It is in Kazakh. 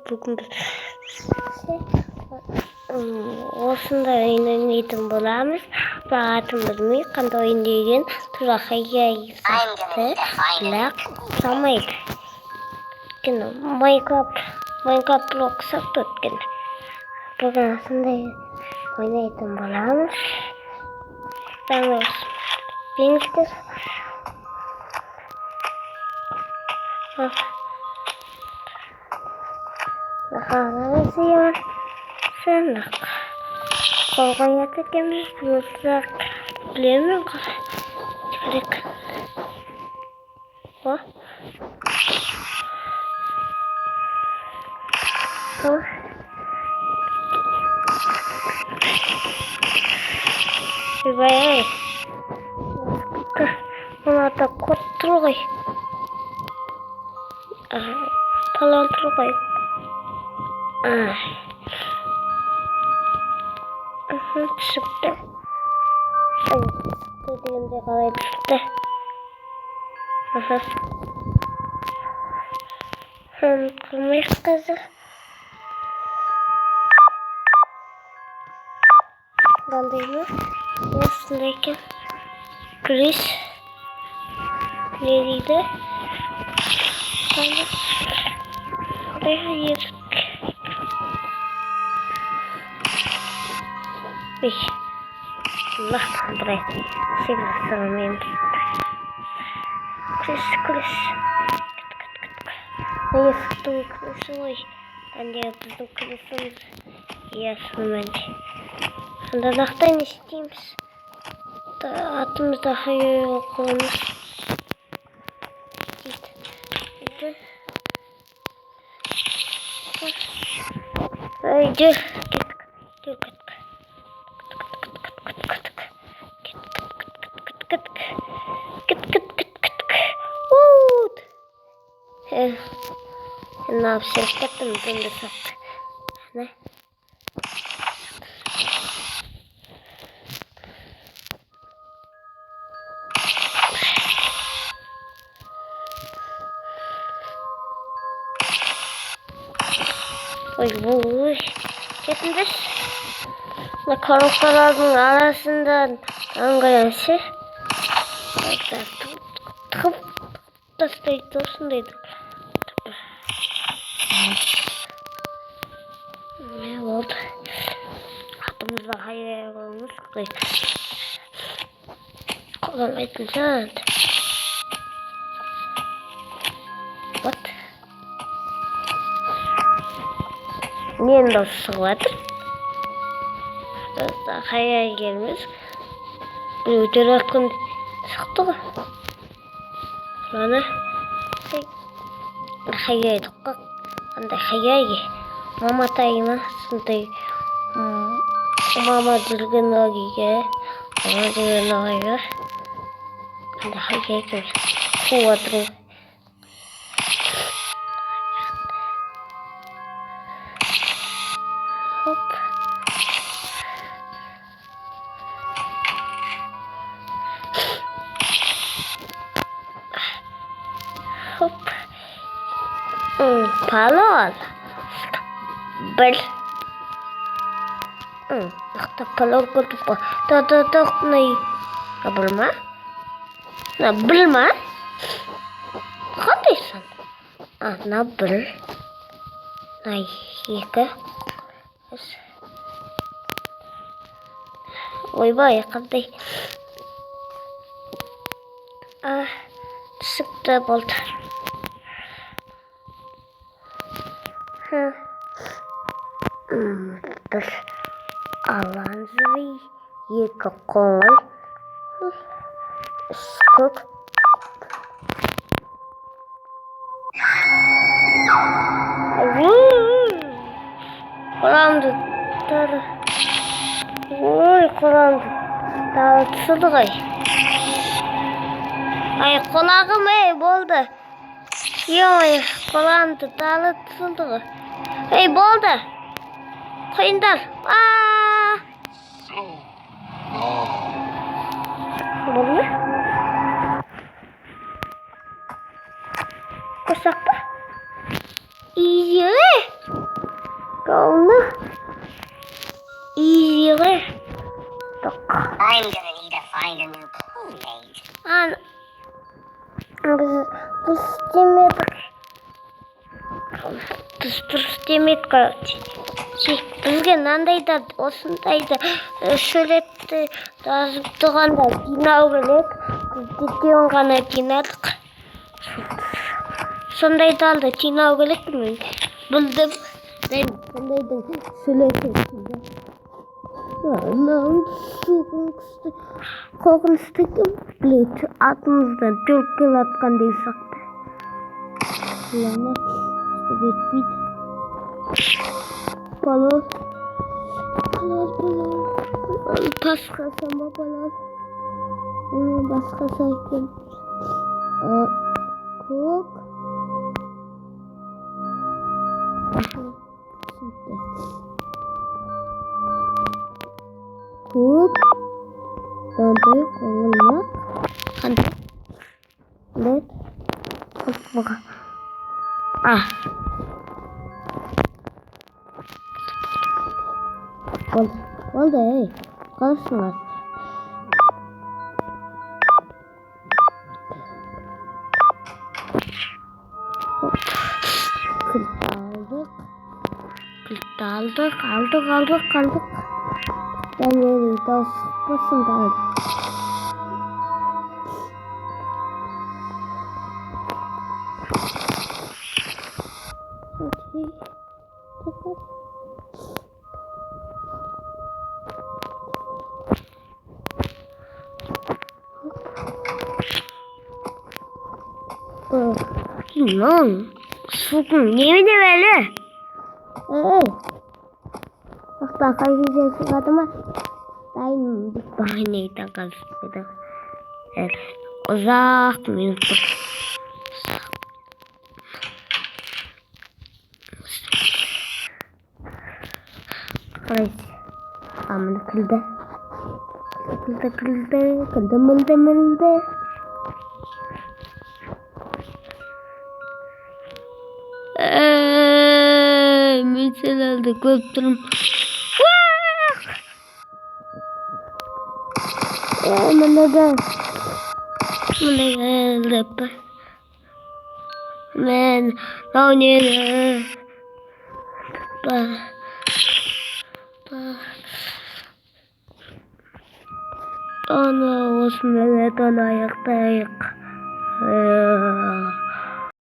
Бүгін біз осындай ойын ойнайтын боламыз. Бірақ атын білмей қандай ойын деген тұрақайға сақты бірақ самайды. Өйткені Майнкрафт блок сақты өткен. Бүгін осындай ойнайтын боламыз. Беңіздер. Сынық қолға етекеміз мұздақ білемін керек. Бай-ай мұнада код тұр ғой, палан тұр ғой. Түсіпті дегенде қалай түсіпті. Қылмайық қазір. Қандай ма? Осындай екен. Крис не дейді? Нахтан брать сильно самым крыс. Если крысой, они біздің крысымыз ясыманды. Сонда нахтан не істейміз? Атымызда хайой оқылымыз. Жүр, Now все кеттім бұнды сақты. Ой, кетіңдер. Коробкалардың арасынан аңғаянсы. Тұқып тастайды осындайды. Ne oldu? Atımızda hayal olmuş ki. Kullanmaydın sen. What? Niye nasıl vardır? Hayal gelmiş. Bir uçurakın çıktı. Sonra hayal tıkkak. Anda hayal Мама тайма сондай мама жүрген ойға мама жүрген ойға қандай қуып отыру. Палон бір нақты палон көрдік қой. Бір ма? Бір ма? Қандайсың? Бір екі ойбай қандай түсікті болды. Бір аланзый, екі қоңыр, үш көк. Құрамды тары. Ой, құрамды талы түсілді ғой. Құлағым болды. Ой, құрамды талы түсілді ғой. Болды. Қойындар. Болды ма? Қосақ па? Иі! Onu easy'ге I'm gonna need to find a new playmate. Дұрыс демедік. Дұрыс демедік, короче. Бізге мынандайда осындайда суретті жазып тұрғанда жинау керек. Жетеуін ғана жинадық. Сондайды алды жинау керек. Мен білдім. Мен сондайдың суретін жинадым. Мынау қорқынышты кім біледі? Атымыздан төрт келе атқандай сақты. Бұлана жетпейді. Балон. Басқа сама балон. Басқа сайкен. Көк. Көк. Дондай қоңылмақ. Қандай? Лет. Қоспыға. Oldu ey. Kalsınlar. Kılıç aldık. Ben yeri daha sıkmasın da aldım. Lan, sokun yemin de böyle. Bak daha güzel sıkadıma. Dayım bir bahaneyi takıldı. Evet, uzak mıydı? Kardeş, amına kıldı. Kıldı. Mesela da koptum. Mana geldi. Men oynayalım. Ana olsun evet ayakta ayak.